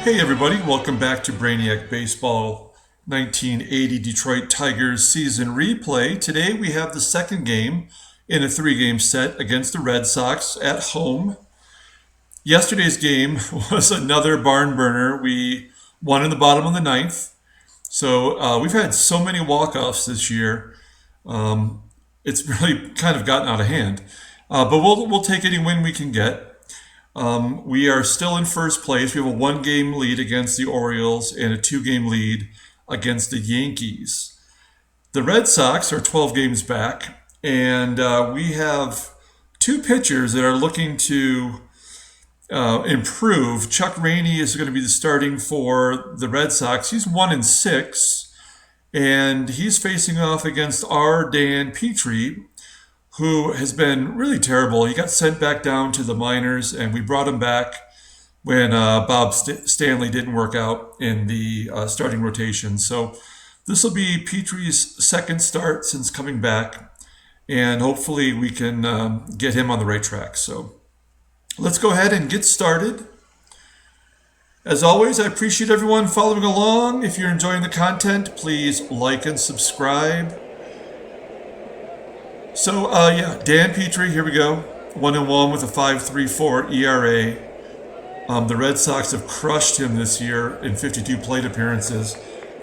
Hey everybody, welcome back to Brainiac Baseball 1980 Detroit Tigers season replay. Today we have the second game in a three-game set against the Red Sox at home. Yesterday's game was another barn burner. We won in the bottom of the ninth. So we've had so many walk-offs this year. It's really kind of gotten out of hand. But we'll take any win we can get. We are still in first place. We have a one-game lead against the Orioles and a two-game lead against the Yankees. The Red Sox are 12 games back, and we have two pitchers that are looking to improve. Chuck Rainey is going to be the starting for the Red Sox. He's 1-6, and he's facing off against our Dan Petry, who has been really terrible. He got sent back down to the minors, and we brought him back when Bob Stanley didn't work out in the starting rotation. So this will be Petry's second start since coming back, and hopefully we can get him on the right track. So let's go ahead and get started. As always, I appreciate everyone following along. If you're enjoying the content, please like and subscribe. So, Dan Petry, here we go. 1-1 with a 5.34 ERA. The Red Sox have crushed him this year in 52 plate appearances.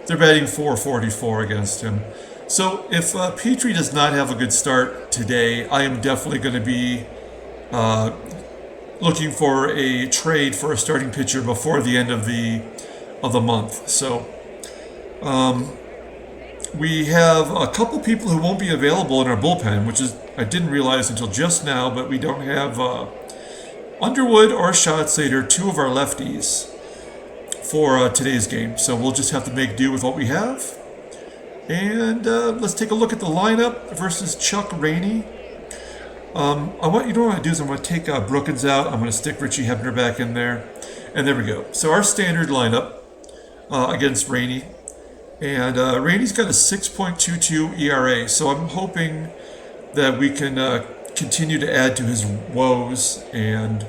They're batting .444 against him. So, if Petry does not have a good start today, I am definitely going to be looking for a trade for a starting pitcher before the end of the month. So, we have a couple people who won't be available in our bullpen, which is I didn't realize until just now, but we don't have Underwood or Schatzeder, two of our lefties, for today's game. So we'll just have to make do with what we have. And let's take a look at the lineup versus Chuck Rainey. What I want to do is I'm going to take Brookins out. I'm going to stick Richie Hebner back in there. And there we go. So our standard lineup against Rainey. And Rainey's got a 6.22 ERA, so I'm hoping that we can continue to add to his woes and,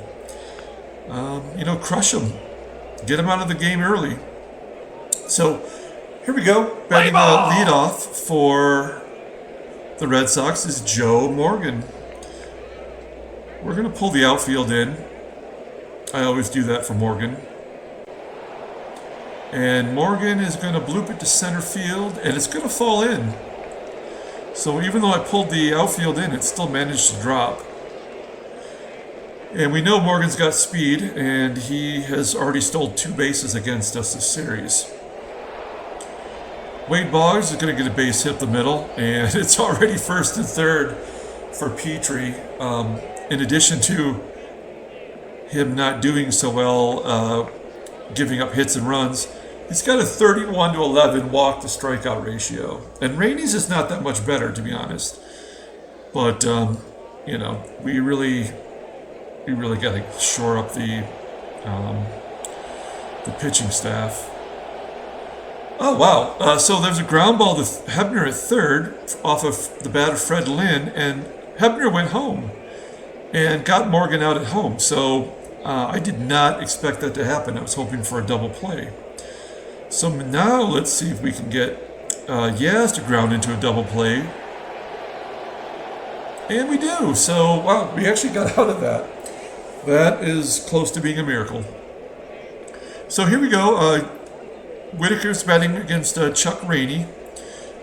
crush him. Get him out of the game early. So here we go. Batting leadoff for the Red Sox is Joe Morgan. We're going to pull the outfield in. I always do that for Morgan. And Morgan is going to bloop it to center field, and it's going to fall in. So even though I pulled the outfield in, it still managed to drop. And we know Morgan's got speed, and he has already stole 2 bases against us this series. Wade Boggs is going to get a base hit up the middle, and it's already first and third for Petry. In addition to him not doing so well, giving up hits and runs, he's got a 31-11 walk to strikeout ratio. And Rainey's is not that much better, to be honest. But, we really got to shore up the pitching staff. Oh, wow. So there's a ground ball to Hebner at third off of the bat of Fred Lynn, and Hebner went home and got Morgan out at home. So I did not expect that to happen. I was hoping for a double play. So now let's see if we can get Yaz to ground into a double play. And we do. So, wow, we actually got out of that. That is close to being a miracle. So here we go. Whitaker's batting against Chuck Rainey.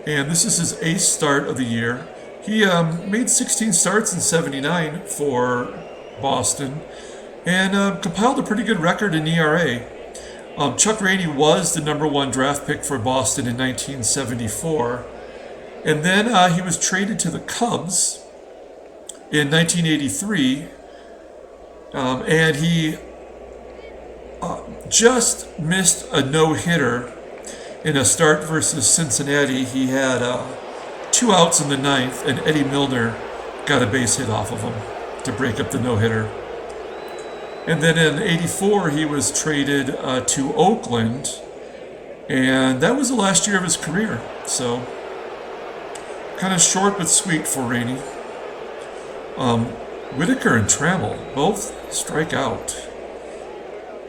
And this is his 8th start of the year. He made 16 starts in 79 for Boston. And compiled a pretty good record in ERA. Chuck Rainey was the number 1 draft pick for Boston in 1974. And then he was traded to the Cubs in 1983. And he just missed a no-hitter in a start versus Cincinnati. He had 2 outs in the 9th, and Eddie Milner got a base hit off of him to break up the no-hitter. And then in '84, he was traded to Oakland, and that was the last year of his career. So, kind of short but sweet for Rainey. Whitaker and Trammell both strike out.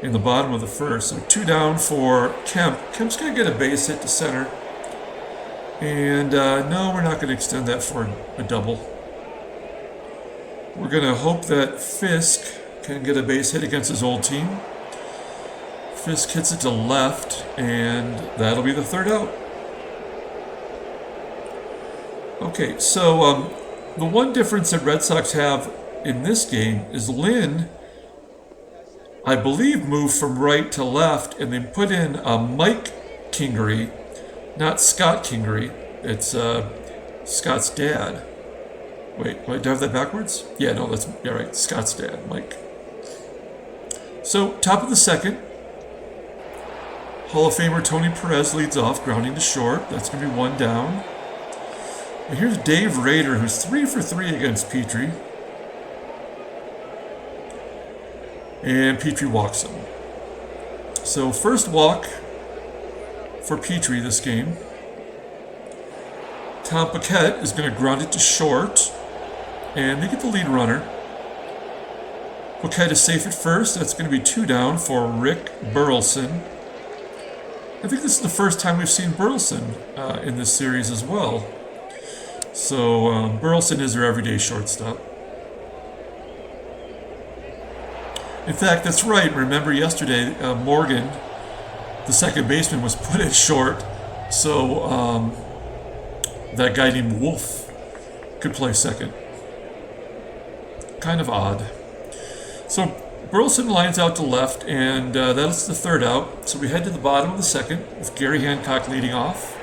in the bottom of the first. So 2 down for Kemp. Kemp's going to get a base hit to center. And no, we're not going to extend that for a double. We're going to hope that Fisk can get a base hit against his old team. Fisk hits it to left, and that'll be the third out. Okay, so the one difference that Red Sox have in this game is Lynn, I believe, moved from right to left, and they put in Mike Kingery, not Scott Kingery. It's Scott's dad. Wait, do I have that backwards? Yeah, no, yeah, right. Scott's dad, Mike. So, top of the second, Hall of Famer Tony Perez leads off, grounding to short. That's going to be 1 down. And here's Dave Rader, who's 3 for 3 against Petry. And Petry walks him. So, first walk for Petry this game. Tom Paquette is going to ground it to short. And they get the lead runner. Paquette is safe at first. That's going to be 2 down for Rick Burleson. I think this is the first time we've seen Burleson in this series as well. So Burleson is their everyday shortstop. In fact, that's right. Remember yesterday, Morgan, the second baseman, was put at short. So that guy named Wolf could play second. Kind of odd. So Burleson lines out to left, and that's the third out. So we head to the bottom of the second with Gary Hancock leading off.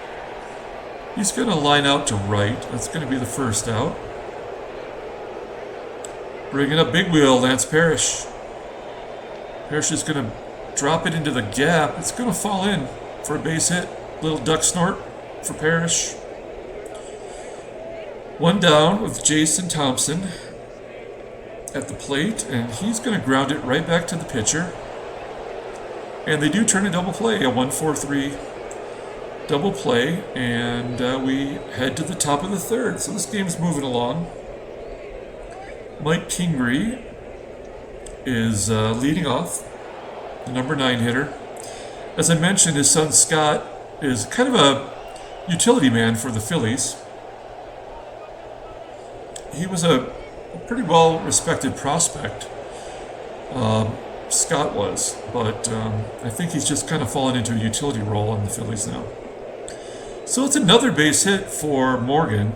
He's going to line out to right. That's going to be the first out. Bringing up big wheel, Lance Parrish. Parrish is going to drop it into the gap. It's going to fall in for a base hit. Little duck snort for Parrish. 1 down with Jason Thompson at the plate, and he's going to ground it right back to the pitcher. And they do turn a double play, a 1-4-3 double play, and we head to the top of the third. So this game's moving along. Mike Kingery is leading off, the number 9 hitter. As I mentioned, his son Scott is kind of a utility man for the Phillies. He was a pretty well-respected prospect, Scott was, but I think he's just kind of fallen into a utility role on the Phillies now. So it's another base hit for Morgan,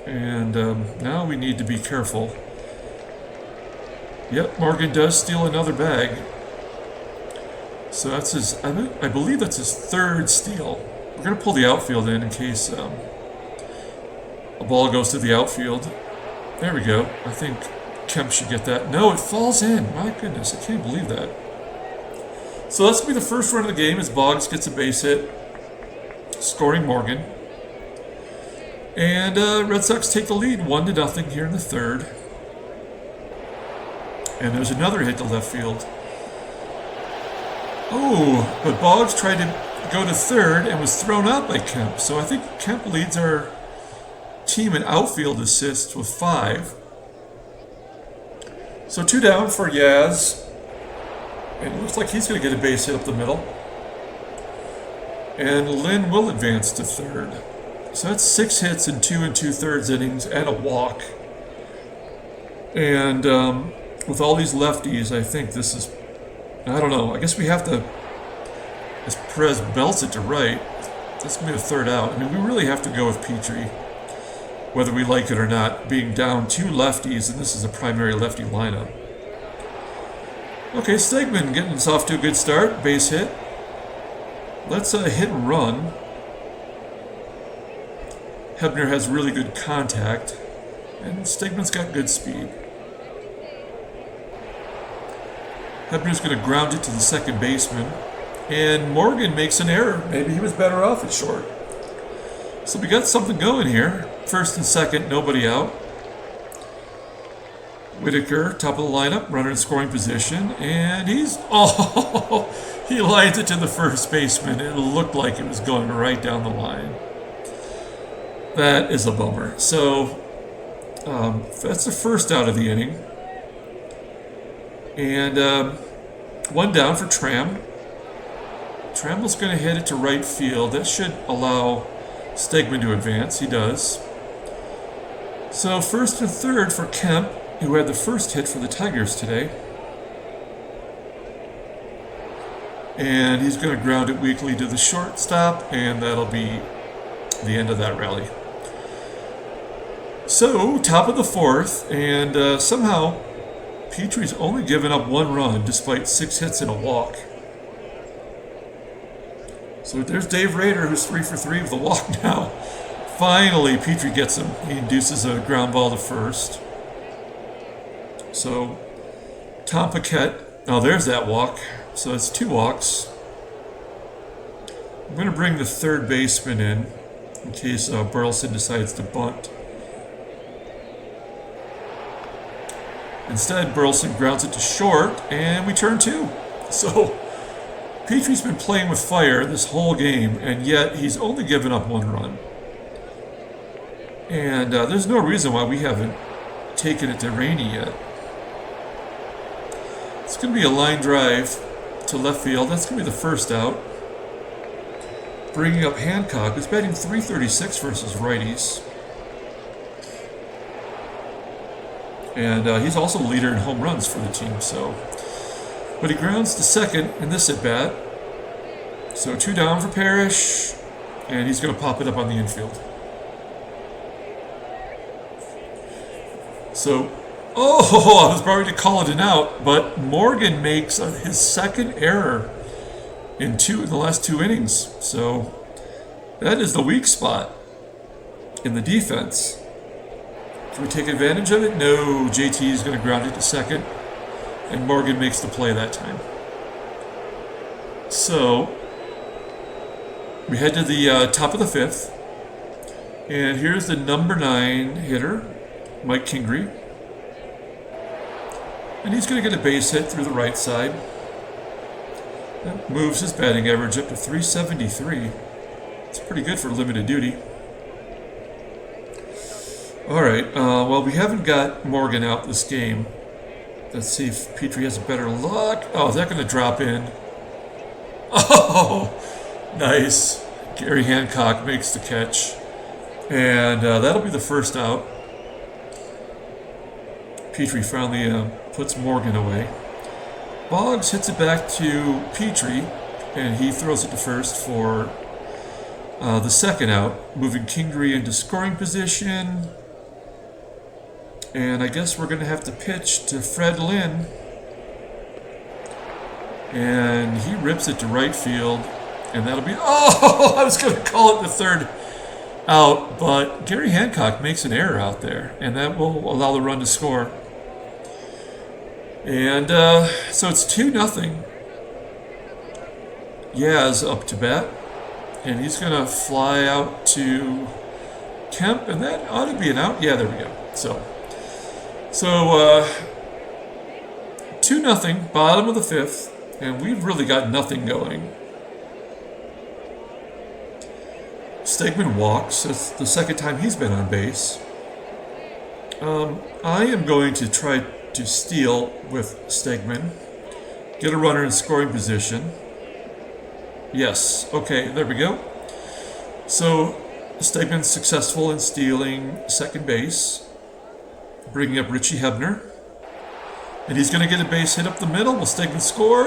and now we need to be careful. Yep, Morgan does steal another bag. So that's his, I believe that's his third steal. We're going to pull the outfield in case a ball goes to the outfield. There we go. I think Kemp should get that. No, it falls in. My goodness, I can't believe that. So that's going to be the first run of the game as Boggs gets a base hit, scoring Morgan. And Red Sox take the lead 1-0 here in the third. And there's another hit to left field. Oh, but Boggs tried to go to third and was thrown out by Kemp. So I think Kemp leads our team in outfield assists with 5. So 2 down for Yaz. And it looks like he's going to get a base hit up the middle. And Lynn will advance to third. So that's 6 hits in 2 2/3 innings and a walk. And with all these lefties, I think this is, I don't know, I guess we have to, as Perez belts it to right, that's going to be the third out. I mean, we really have to go with Petry, whether we like it or not, being down 2 lefties, and this is a primary lefty lineup. Okay, Stegman getting us off to a good start, base hit. Let's hit and run. Hebner has really good contact, and Stegman's got good speed. Hebner's going to ground it to the second baseman, and Morgan makes an error. Maybe he was better off at short. So we got something going here. First and second, nobody out. Whitaker, top of the lineup, runner in scoring position, and he's, he lines it to the first baseman. It looked like it was going right down the line. That is a bummer. So that's the first out of the inning. And One down for Tram. Trammell's going to hit it to right field. That should allow Stegman to advance. He does. So first and third for Kemp, who had the first hit for the Tigers today. And he's going to ground it weakly to the shortstop, and that'll be the end of that rally. So, top of the fourth, and somehow Petry's only given up 1 run despite 6 hits and a walk. So there's Dave Rader, who's 3 for 3 with a walk now. Finally, Petry gets him. He induces a ground ball to first. So, Tom Paquette, oh, there's that walk. So it's 2 walks. I'm going to bring the third baseman in case Burleson decides to bunt. Instead, Burleson grounds it to short, and we turn 2. So Petry's been playing with fire this whole game, and yet he's only given up 1 run. And there's no reason why we haven't taken it to Rainey yet. It's going to be a line drive to left field. That's going to be the first out. Bringing up Hancock, who's batting .336 versus righties. And he's also leader in home runs for the team. So, but he grounds to second in this at-bat. So 2 down for Parrish, and he's going to pop it up on the infield. So, I was about to call it an out, but Morgan makes his second error in the last 2 innings. So that is the weak spot in the defense. Can we take advantage of it? No. JT is going to ground it to second, and Morgan makes the play that time. So we head to the top of the 5th, and here's the number 9 hitter, Mike Kingery. And he's going to get a base hit through the right side. That moves his batting average up to .373. It's pretty good for limited duty. All right, well, we haven't got Morgan out this game. Let's see if Petry has a better luck. Oh, is that going to drop in? Oh, nice. Gary Hancock makes the catch. And that'll be the first out. Petry finally puts Morgan away. Boggs hits it back to Petry, and he throws it to first for the second out, moving Kingery into scoring position. And I guess we're going to have to pitch to Fred Lynn. And he rips it to right field, and that'll be... Oh, I was going to call it the third out, but Gary Hancock makes an error out there, and that will allow the run to score. And so it's 2-0. Yaz up to bat, and he's going to fly out to Kemp, and that ought to be an out. Yeah, there we go. So 2-0, bottom of the 5th, and we've really got nothing going. Stegman walks. That's the second time he's been on base. I am going to try to steal with Stegman. Get a runner in scoring position. Yes. Okay, there we go. So Stegman's successful in stealing second base, bringing up Richie Hebner. And he's going to get a base hit up the middle. Will Stegman score?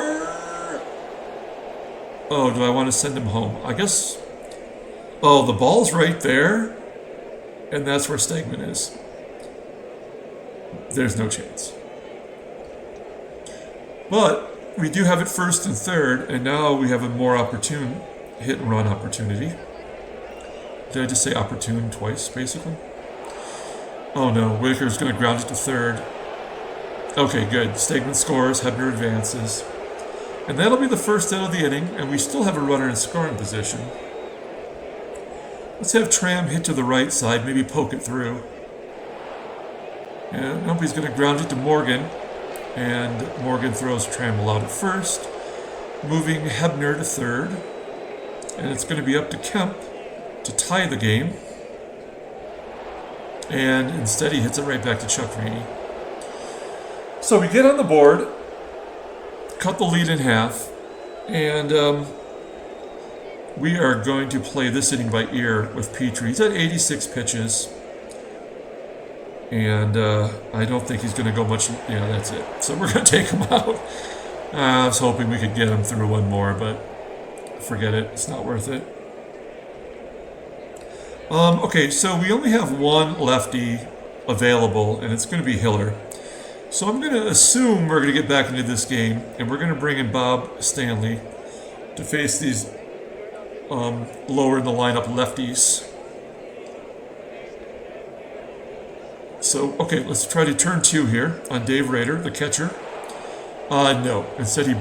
Oh, do I want to send him home? I guess... Oh, the ball's right there. And that's where Stegman is. There's no chance. But we do have it first and third, and now we have a more opportune hit and run opportunity. Did I just say opportune twice, basically? Oh no, Whitaker's going to ground it to third. Okay, good. Stegman scores, Hebner advances. And that'll be the first out of the inning, and we still have a runner in scoring position. Let's have Tram hit to the right side, maybe poke it through. And nobody's going to ground it to Morgan. And Morgan throws Trammell out at first, moving Hebner to third. And it's going to be up to Kemp to tie the game. And instead he hits it right back to Chuck Rainey. So we get on the board, cut the lead in half, and we are going to play this inning by ear with Petry. He's at 86 pitches, and I don't think he's going to go much. Yeah, that's it. So we're going to take him out. I was hoping we could get him through one more, but forget it. It's not worth it. Okay, so we only have one lefty available, and it's going to be Hiller. So I'm going to assume we're going to get back into this game, and we're going to bring in Bob Stanley to face these lower in the lineup lefties. So, okay, let's try to turn 2 here on Dave Rader, the catcher. No, instead he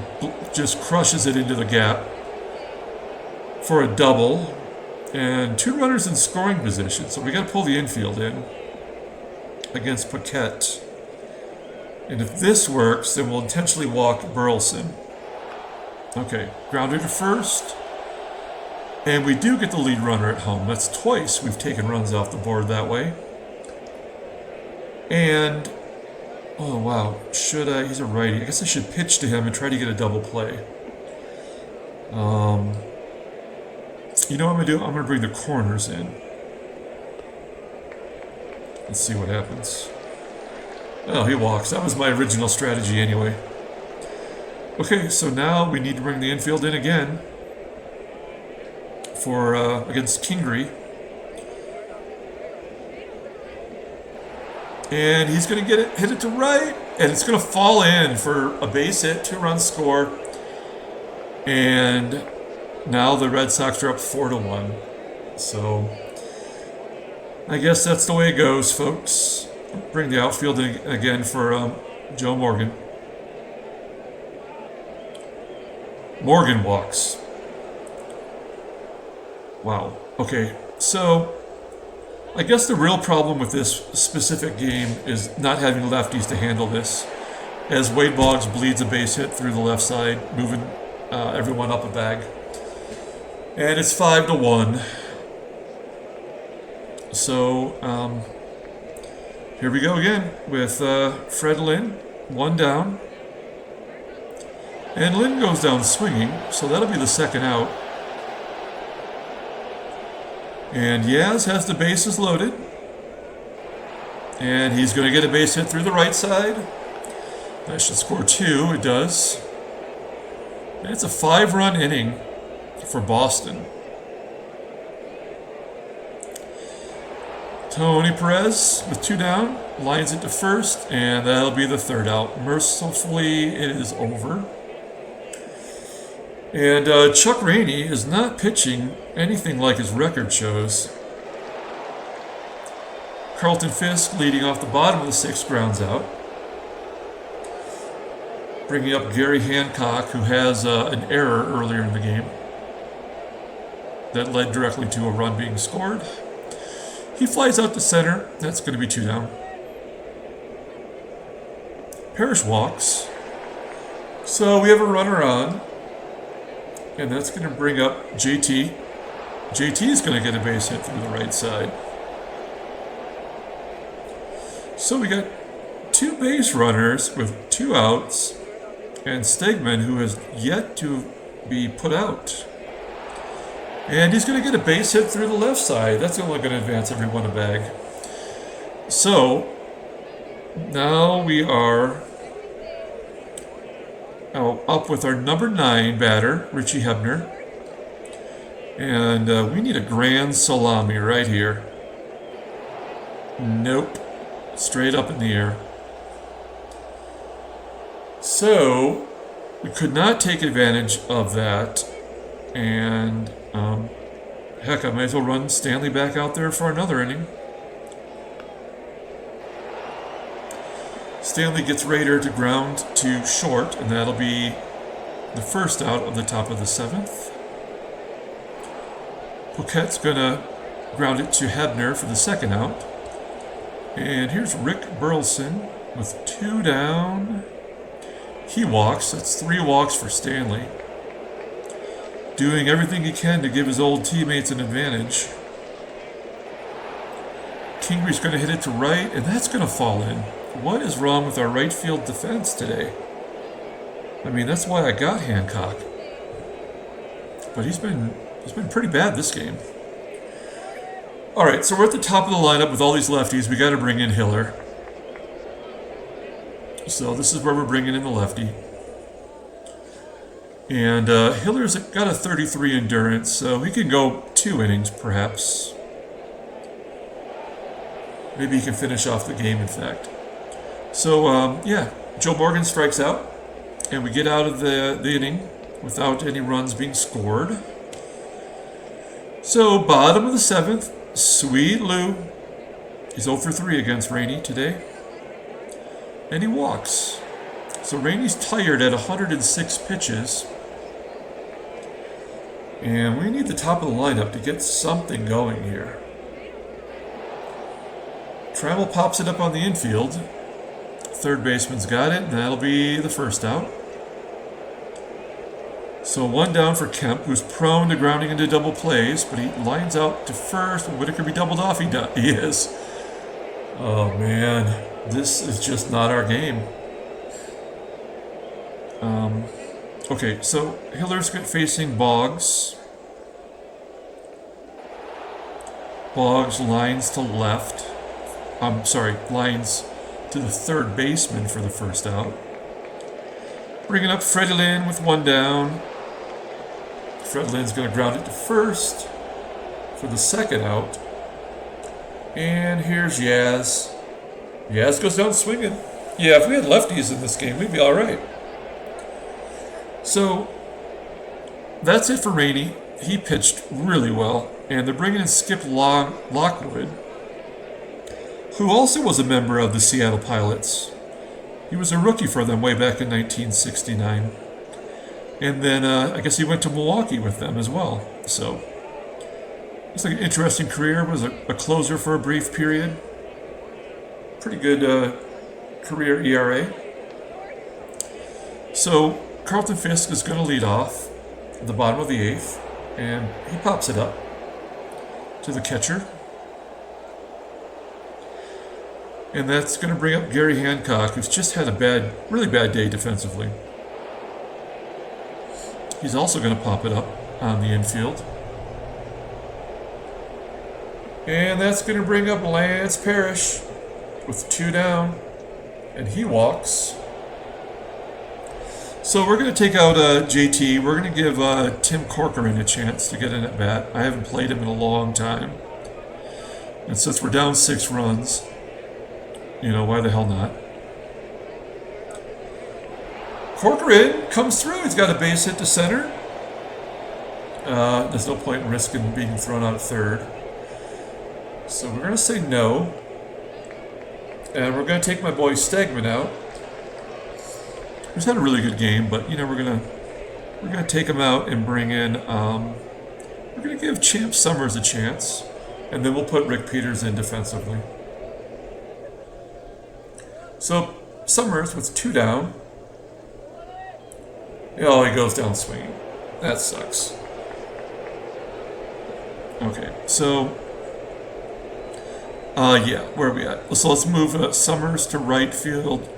just crushes it into the gap for a double, and 2 runners in scoring position. So we got to pull the infield in against Paquette. And if this works, then we'll intentionally walk Burleson. Okay, grounded to first. And we do get the lead runner at home. That's twice we've taken runs off the board that way. And, oh wow, should I? He's a righty. I guess I should pitch to him and try to get a double play. You know what I'm going to do? I'm going to bring the corners in. Let's see what happens. Oh, he walks. That was my original strategy anyway. Okay, so now we need to bring the infield in again for against Kingery. And he's going to get it, hit it to right, and it's going to fall in for a base hit, 2-run score. And now the Red Sox are up 4-1. So I guess that's the way it goes, folks. Bring the outfield in again for Joe Morgan. Morgan walks. Wow. Okay, so I guess the real problem with this specific game is not having lefties to handle this, as Wade Boggs bleeds a base hit through the left side, moving everyone up a bag. And it's 5-1. So, here we go again with Fred Lynn, 1 down. And Lynn goes down swinging, so that'll be the second out. And Yaz has the bases loaded. And he's going to get a base hit through the right side. That should score 2, it does. And it's a 5-run inning for Boston. Tony Perez with 2 down, lines it to first, and that'll be the third out. Mercifully, it is over. And Chuck Rainey is not pitching anything like his record shows. Carlton Fisk leading off the bottom of the 6th, grounds out. Bringing up Gary Hancock, who has an error earlier in the game that led directly to a run being scored. He flies out to center. That's going to be 2 down. Parrish walks. So we have a runner on. And that's going to bring up JT. JT is going to get a base hit through the right side. So we got 2 base runners with 2 outs. And Stegman, who has yet to be put out. And he's going to get a base hit through the left side. That's only going to advance everyone a bag. So, now we are up with our number 9 batter, Richie Hebner. And we need a grand salami right here. Nope. Straight up in the air. So, we could not take advantage of that. And, heck, I might as well run Stanley back out there for another inning. Stanley gets Rader to ground to short, and that'll be the first out of the top of the 7th. Paquette's going to ground it to Hebner for the second out. And here's Rick Burleson with 2 down. He walks. That's 3 walks for Stanley. Doing everything he can to give his old teammates an advantage. Kingery's going to hit it to right, and that's going to fall in. What is wrong with our right field defense today? I mean, that's why I got Hancock. But he's been pretty bad this game. All right, so we're at the top of the lineup with all these lefties. We got to bring in Hiller. So this is where we're bringing in the lefty. And Hiller's got a 33 endurance, so he can go 2 innings perhaps. Maybe he can finish off the game, in fact. So, yeah, Joe Morgan strikes out, and we get out of the inning without any runs being scored. So, bottom of the 7th, Sweet Lou. He's 0 for 3 against Rainey today. And he walks. So Rainey's tired at 106 pitches. And we need the top of the lineup to get something going here. Trammell pops it up on the infield. Third baseman's got it, and that'll be the first out. So 1 down for Kemp, who's prone to grounding into double plays, but he lines out to first. Will Whitaker be doubled off? He is. Oh, man. This is just not our game. Okay, so Hiller's facing Boggs. Boggs lines to left. Lines to the third baseman for the first out. Bringing up Freddie Lynn with 1 down. Fred Lynn's going to ground it to first for the second out. And here's Yaz. Yaz goes down swinging. Yeah, if we had lefties in this game, we'd be all right. So that's it for Rainey. He pitched really well. And they're bringing in Skip Lockwood, who also was a member of the Seattle Pilots. He was a rookie for them way back in 1969. And then I guess he went to Milwaukee with them as well. So it's like an interesting career. Was a closer for a brief period. Pretty good career ERA. So Carlton Fisk is going to lead off at the bottom of the 8th. And he pops it up to the catcher. And that's going to bring up Gary Hancock, who's just had a really bad day defensively. He's also going to pop it up on the infield. And that's going to bring up Lance Parrish with 2 down. And he walks. So we're going to take out JT. We're going to give Tim Corcoran a chance to get in at bat. I haven't played him in a long time. And since we're down 6 runs, why the hell not? Corcoran comes through. He's got a base hit to center. There's no point in risking being thrown out at third. So we're going to say no. And we're going to take my boy Stegman out. He's had a really good game, but we're gonna take him out and bring in. We're gonna give Champ Summers a chance, and then we'll put Rick Peters in defensively. So Summers with 2 down. Oh, he goes down swinging. That sucks. Okay, so where are we at? So let's move Summers to right field.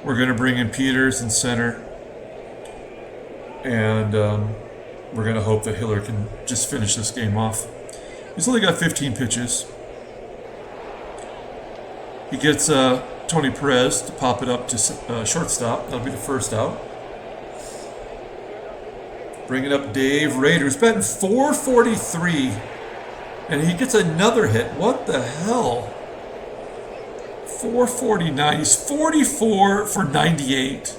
We're going to bring in Peters in center. And we're going to hope that Hiller can just finish this game off. He's only got 15 pitches. He gets Tony Perez to pop it up to shortstop. That'll be the first out. Bringing up Dave Rader, who's batting .443. And he gets another hit. What the hell? 449. He's 44 for 98.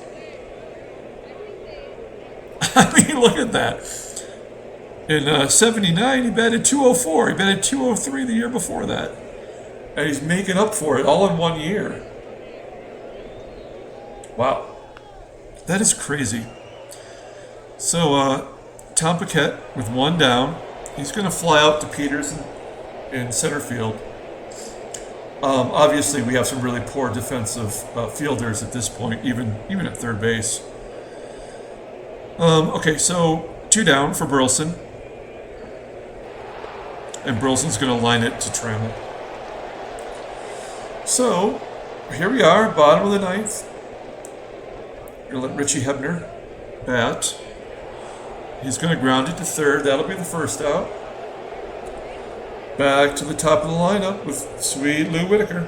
I mean, look at that. In 79, he batted .204. He batted .203 the year before that. And he's making up for it all in 1 year. Wow. That is crazy. So, Tom Paquette with 1 down. He's going to fly out to Peters in center field. Obviously, we have some really poor defensive fielders at this point, even at third base. Okay, so 2 down for Burleson. And Burleson's going to line it to Trammell. So, here we are, bottom of the 9th. Going to let Richie Hebner bat. He's going to ground it to third. That'll be the first out. Back to the top of the lineup with sweet Lou Whitaker.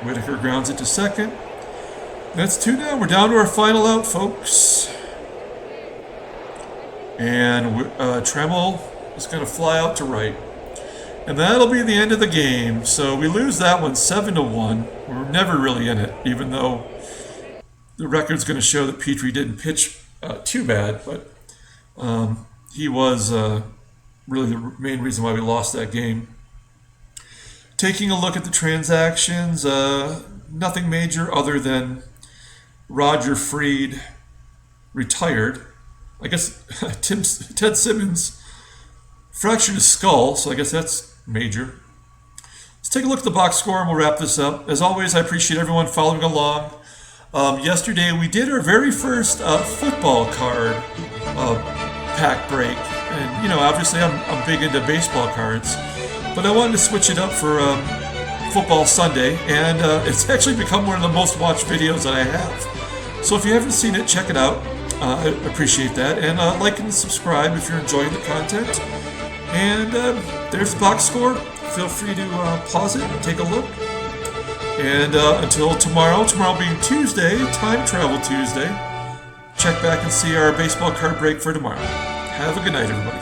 Whitaker grounds it to second. That's 2 down. We're down to our final out, folks. And Trammell is going to fly out to right. And that'll be the end of the game. So we lose that one 7-1. We're never really in it, even though the record's going to show that Petry didn't pitch too bad. But he was really the main reason why we lost that game. Taking a look at the transactions, nothing major other than Roger Freed retired. I guess Ted Simmons fractured his skull, so I guess that's major. Let's take a look at the box score and we'll wrap this up. As always, I appreciate everyone following along. Yesterday we did our very first football card pack break. And, obviously I'm big into baseball cards. But I wanted to switch it up for Football Sunday, and it's actually become one of the most watched videos that I have. So if you haven't seen it, check it out. I appreciate that. And like and subscribe if you're enjoying the content. And there's the box score. Feel free to pause it and take a look. And until tomorrow being Tuesday, Time Travel Tuesday, check back and see our baseball card break for tomorrow. Have a good night, everybody.